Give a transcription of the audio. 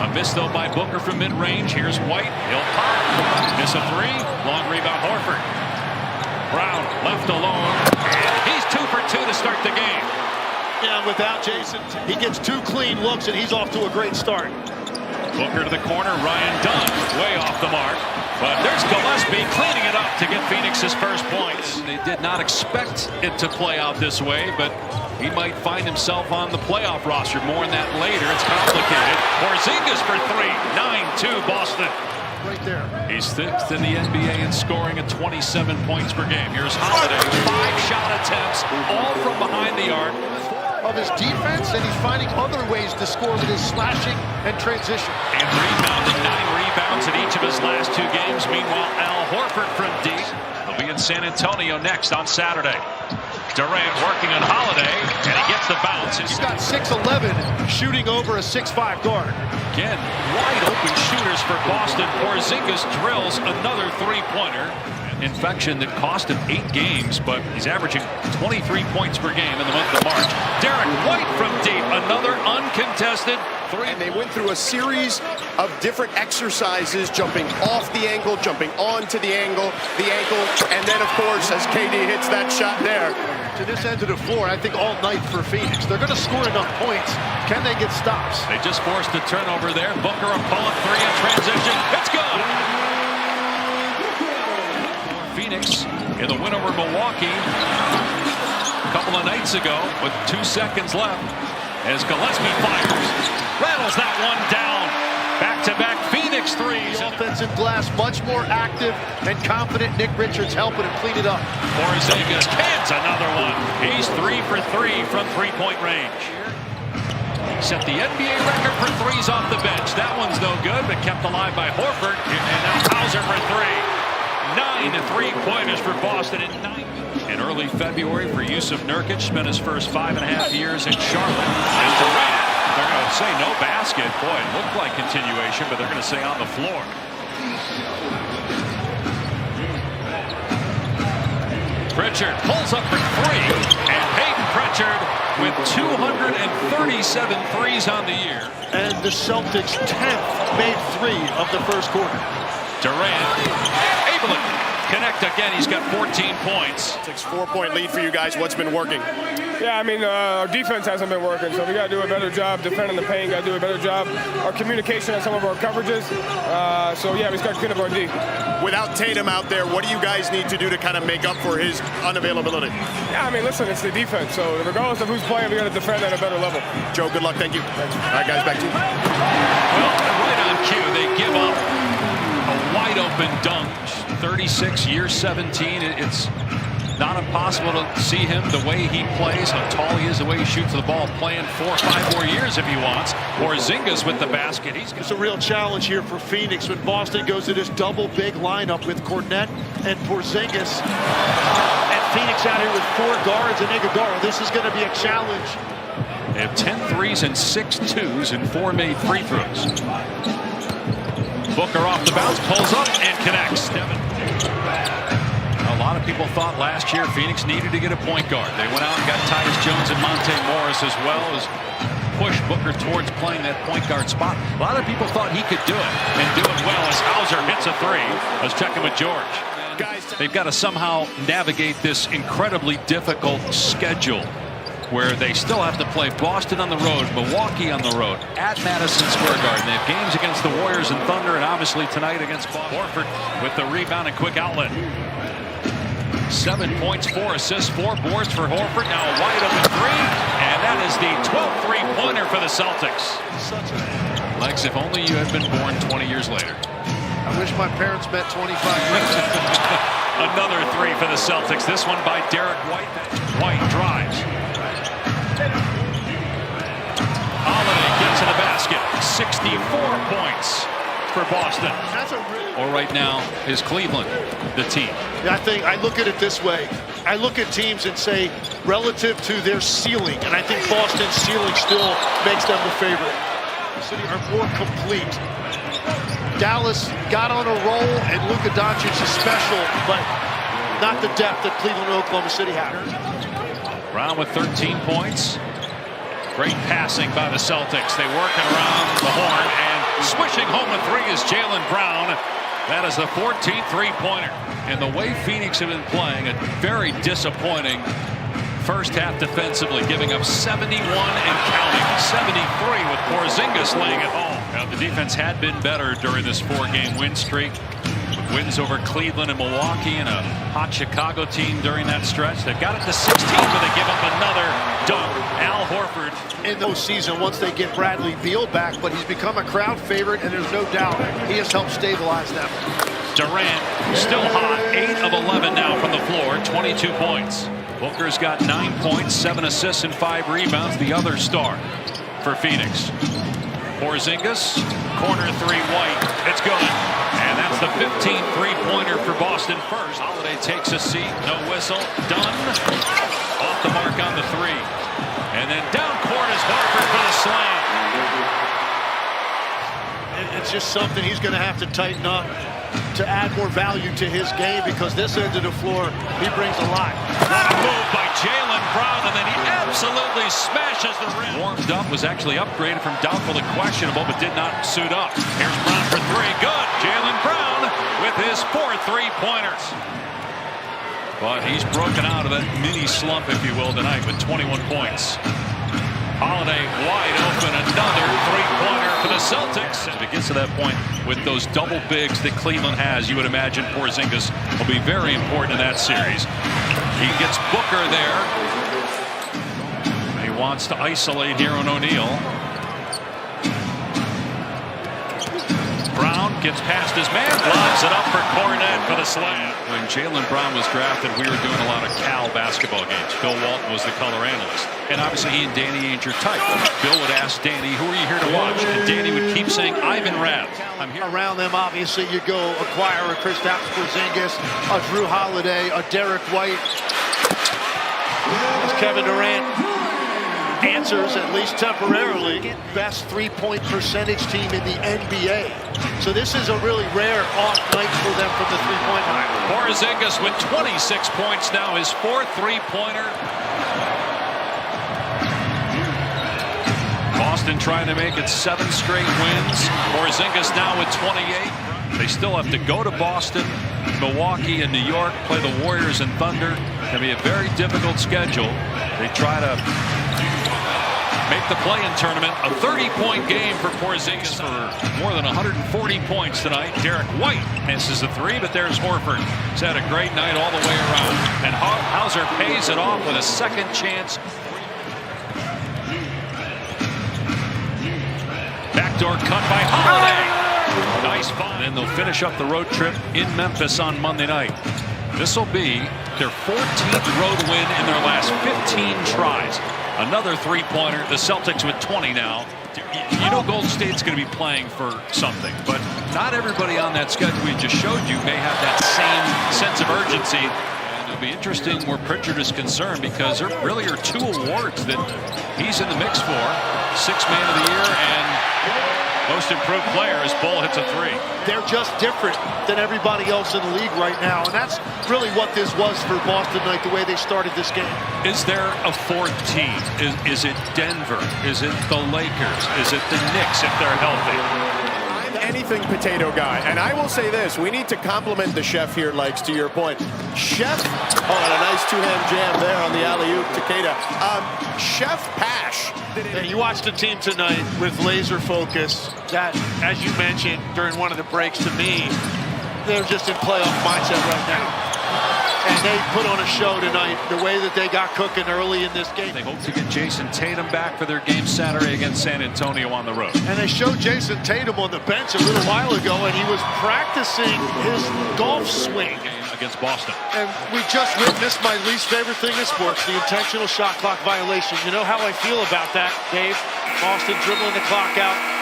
A miss though by Booker from mid-range. Here's White. He'll pop. Miss a three. Long rebound Horford. Brown left alone. And he's 2 for 2 to start the game. Yeah, without Jason, he gets 2 clean looks and he's off to a great start. Booker to the corner. Ryan Dunn way off the mark. But there's Gillespie cleaning it up to get Phoenix's first points. They did not expect it to play out this way, but he might find himself on the playoff roster. More on that later. It's complicated. Porzingis for 3. 9-2 Boston. Right there. He's 6th in the NBA in scoring at 27 points per game. Here's Holiday. 5 shot attempts, all from behind the arc. Of his defense, and he's finding other ways to score with his slashing and transition. And rebounding, 9 rebounds in each of his last 2 games. Meanwhile, Al Horford from deep. He'll be in San Antonio next on Saturday. Durant working on Holiday, and he gets the bounce. He's got 6'11", shooting over a 6'5" guard. Again, wide open shooters for Boston. Porzingis drills another 3-pointer. Infection that cost him 8 games, but he's averaging 23 points per game in the month of March. Derek White from deep, another uncontested 3. And they went through a series of different exercises, jumping off the ankle, jumping onto the ankle, and then, of course, as KD hits that shot there. To this end of the floor, I think all night for Phoenix. They're going to score enough points. Can they get stops? They just forced a turnover there. Booker a pull-up 3 in transition. It's good! Phoenix in the win over Milwaukee a couple of nights ago with 2 seconds left as Gillespie fires. Rattles that one down. Back-to-back Phoenix threes. The offensive glass much more active and confident. Nick Richards helping him clean it up. Porzingis cans another one. He's 3 for 3 from 3-point range. Set the NBA record for threes off the bench. That one's no good, but kept alive by Horford. And now Hauser for 3. 9 3-pointers for Boston in early February for Yusuf Nurkic. Spent his first 5.5 years in Charlotte. And Durant, they're going to say no basket. Boy, it looked like continuation, but they're going to say on the floor. Pritchard pulls up for 3, and Peyton Pritchard with 237 threes on the year. And the Celtics 10th made 3 of the first quarter. Durant able to connect again. He's got 14 points. 4-point lead for you guys. What's been working? Yeah, I mean, our defense hasn't been working, so we got to do a better job defending the paint. Got to do a better job our communication on some of our coverages. So yeah, we just got to clean up our D. Without Tatum out there, what do you guys need to do to kind of make up for his unavailability? Yeah, I mean, listen, it's the defense. So regardless of who's playing, we got to defend at a better level. Joe, good luck. Thank you. Thanks. All right, guys, back to you. Well, right on cue, they give up a wide open dunk. 36, year 17. It's not impossible to see him the way he plays, how tall he is, the way he shoots the ball, playing 4 or 5 more years if he wants. Porzingis with the basket. It's a real challenge here for Phoenix when Boston goes to this double big lineup with Cornette and Porzingis. And Phoenix out here with 4 guards and Iguodala. This is going to be a challenge. They have 10 threes and 6 twos and 4 made free throws. Booker off the bounce, pulls up and connects. A lot of people thought last year Phoenix needed to get a point guard. They went out and got Tyus Jones and Monte Morris as well as push Booker towards playing that point guard spot. A lot of people thought he could do it and do it well as Hauser hits a 3. I was checking with George. They've got to somehow navigate this incredibly difficult schedule where they still have to play Boston on the road, Milwaukee on the road, at Madison Square Garden. They have games against the Warriors and Thunder, and obviously tonight against Boston. Horford with the rebound and quick outlet. 7 points, 4 assists, 4 boards for Horford. Now a wide open 3, and that is the 12th 3-pointer for the Celtics. Legs, if only you had been born 20 years later. I wish my parents met 25 years ago. Another 3 for the Celtics. This one by Derek White. White drives. Holiday gets to the basket. 64 points for Boston. Or right now is Cleveland the team. I think I look at it this way. I look at teams and say relative to their ceiling, and I think Boston's ceiling still makes them the favorite. The City are more complete. Dallas got on a roll, and Luka Doncic is special, but not the depth that Cleveland and Oklahoma City have. Brown with 13 points. Great passing by the Celtics. They work it around the horn, and Swishing home a three is Jaylen Brown. That is the 14th three-pointer. And the way Phoenix have been playing, a very disappointing first half defensively, giving up 71 and counting. 73 with Porzingis laying it home. Now, the defense had been better during this 4-game win streak. Wins over Cleveland and Milwaukee and a hot Chicago team during that stretch. They've got it to 16, but they give up another dunk. Al Horford. In the season, once they get Bradley Beal back, but he's become a crowd favorite, and there's no doubt he has helped stabilize them. Durant still hot, 8 of 11 now from the floor, 22 points. Booker's got 9 points, 7 assists, and 5 rebounds. The other star for Phoenix. Porzingis, corner three, White. It's good. And that's the 15th three-pointer for Boston first. Holiday takes a seat, no whistle, done. Off the mark on the three. And then down court is Horford for the slam. It's just something he's going to have to tighten up to add more value to his game, because this end of the floor, he brings a lot. What a move by Jaylen Brown, and then he absolutely smashes the rim. Warmed up, was actually upgraded from doubtful to questionable, but did not suit up. Here's Brown for three. Good. Jaylen Brown with his 4 three-pointers. But he's broken out of that mini slump, if you will, tonight with 21 points. Holiday wide open, another three-pointer for the Celtics. If it gets to that point with those double bigs that Cleveland has, you would imagine Porzingis will be very important in that series. He gets Booker there. He wants to isolate here on O'Neal. Brown gets past his man, lobs it up for Cornette for the slam. When Jaylen Brown was drafted, we were doing a lot of Cal basketball games. Bill Walton was the color analyst. And obviously he and Danny ain't your type. Bill would ask Danny, who are you here to watch? And Danny would keep saying, Ivan Rabb. I'm here. Around them, obviously, you go acquire a Kristaps Porzingis, a Drew Holiday, a Derek White. As Kevin Durant answers, at least temporarily, best three-point percentage team in the NBA. So this is a really rare off night for them from the three-point line. Porzingis with 26 points now, his 4th three-pointer. Boston trying to make it 7 straight wins. Porzingis now with 28. They still have to go to Boston, Milwaukee, and New York, play the Warriors and Thunder. It'll be a very difficult schedule. They try to make the play-in tournament a 30-point game for Porzingis for more than 140 points tonight. Derek White misses the three, but there's Horford. He's had a great night all the way around. And Hauser pays it off with a second chance. Backdoor cut by Holiday. Nice fun. And they'll finish up the road trip in Memphis on Monday night. This will be their 14th road win in their last 15 tries. Another three-pointer. The Celtics with 20 now. You know Golden State's going to be playing for something, but not everybody on that schedule we just showed you may have that same sense of urgency. And it'll be interesting where Pritchard is concerned, because there really are 2 awards that he's in the mix for. 6th Man of the Year and Most Improved Player as Bull hits a three. They're just different than everybody else in the league right now, and that's really what this was for Boston tonight, the way they started this game. Is there a 4th team? Is it Denver? Is it the Lakers? Is it the Knicks if they're healthy? Anything potato guy, and I will say this: we need to compliment the chef here, Likes, to your point. Chef, and a nice two-hand jam there on the alley-oop to Keita. Chef Pash. And you watched the team tonight with laser focus. That, as you mentioned during one of the breaks to me, they're just in playoff mindset right now. And they put on a show tonight, the way that they got cooking early in this game. They hope to get Jason Tatum back for their game Saturday against San Antonio on the road. And they showed Jason Tatum on the bench a little while ago, and he was practicing his golf swing against Boston. And we just witnessed my least favorite thing in sports, the intentional shot clock violation. You know how I feel about that, Dave? Boston dribbling the clock out.